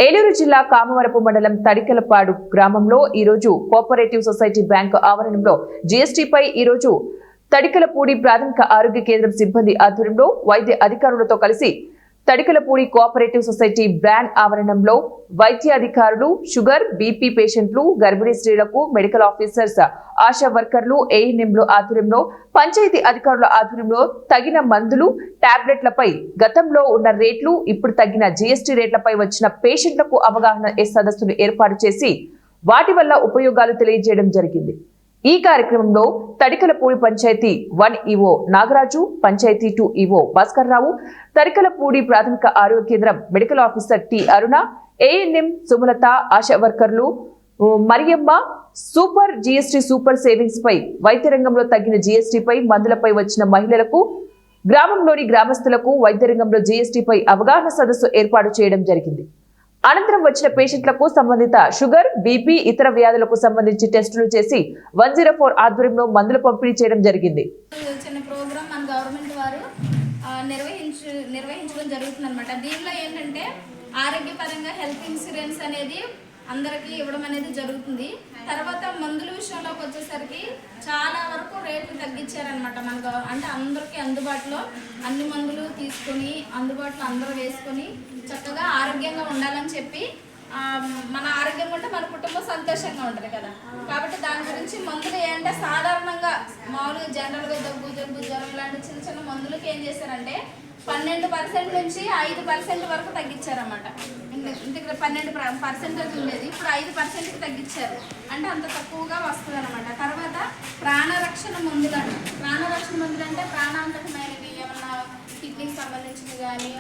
ఏలూరు జిల్లా కామవరపు మండలం తడికలపాడు గ్రామంలో ఈ రోజు కోఆపరేటివ్ సొసైటీ బ్యాంకు ఆవరణంలో జీఎస్టీపై ఈ రోజు తడికలపూడి ప్రాథమిక ఆరోగ్య కేంద్రం సిబ్బంది ఆధ్వర్యంలో వైద్య అధికారులతో కలిసి తడికలపూడి కోఆపరేటివ్ సొసైటీ బ్రాండ్ ఆవరణంలో వైద్య అధికారులు, షుగర్, బీపీ పేషెంట్లు, గర్భిణీ స్త్రీలకు మెడికల్ ఆఫీసర్స్, ఆశా వర్కర్లు, ఏఎన్ఎంలు ఆధ్వర్యంలో పంచాయతీ అధికారుల ఆధ్వర్యంలో తగిన మందులు, టాబ్లెట్లపై గతంలో ఉన్న రేట్లు, ఇప్పుడు తగ్గిన జీఎస్టీ రేట్లపై వచ్చిన పేషెంట్లకు అవగాహన సదస్సును ఏర్పాటు చేసి వాటి వల్ల ఉపయోగాలు తెలియజేయడం జరిగింది. ఈ కార్యక్రమంలో తడికలపూడి పంచాయతీ 1 ఈవో నాగరాజు, పంచాయతీ 2 ఈవో భాస్కర్ రావు, తడికలపూడి ప్రాథమిక ఆరోగ్య కేంద్రం medical officer T Aruna, ANM Sumalatha, ASHA వర్కర్లు Mariyamma, super GST super savings పై, వైద్య రంగంలో తగ్గిన జీఎస్టీపై, మందులపై వచ్చిన మహిళలకు, గ్రామంలోని గ్రామస్తులకు వైద్య రంగంలో జీఎస్టీపై అవగాహన సదస్సు ఏర్పాటు చేయడం జరిగింది. అనంతరం వచ్చిన పేషెంట్లకు సంబంధిత షుగర్, బీపీ, ఇతర వ్యాధులకు సంబంధించి టెస్టులు చేసి 104 ఆధ్వర్యంలో మందులు పంపిణీ చేయడం జరిగింది. చిన్న ప్రోగ్రామ్ మన గవర్నమెంట్ వారు నిర్వహించడం జరుగుతుంది అనమాట. దీనిలో ఏంటంటే ఆరోగ్యపరంగా హెల్త్ ఇన్సూరెన్స్ అనేది అందరికీ ఇవ్వడం అనేది జరుగుతుంది. తర్వాత మందుల విషయంలోకి వచ్చేసరికి చాలా వరకు రేట్లు తగ్గించారనమాట. మనకు అంటే అందరికీ అందుబాటులో అన్ని మందులు తీసుకొని అందుబాటులో అందరూ వేసుకొని చక్కగా ఆరోగ్యంగా ఉండాలని చెప్పి, మన ఆరోగ్యంగా ఉంటే మన కుటుంబం సంతోషంగా ఉంటుంది కదా. కాబట్టి దాని గురించి మందులు ఏంటంటే సాధారణంగా మామూలుగా జనరల్గా దగ్గు, జ్వరం లాంటి చిన్న చిన్న మందులకి ఏం చేశారంటే 12% నుంచి 5% వరకు తగ్గించారన్నమాట. ఇంటికి 12% ఉండేది, ఇప్పుడు 5%కి తగ్గించారు. అంటే అంత తక్కువగా వస్తుంది అనమాట. తర్వాత ప్రాణరక్షణ మందులు అంటే ప్రాణాంతకమైనవి ఏమన్నా కిడ్నీకి సంబంధించినవి కానీ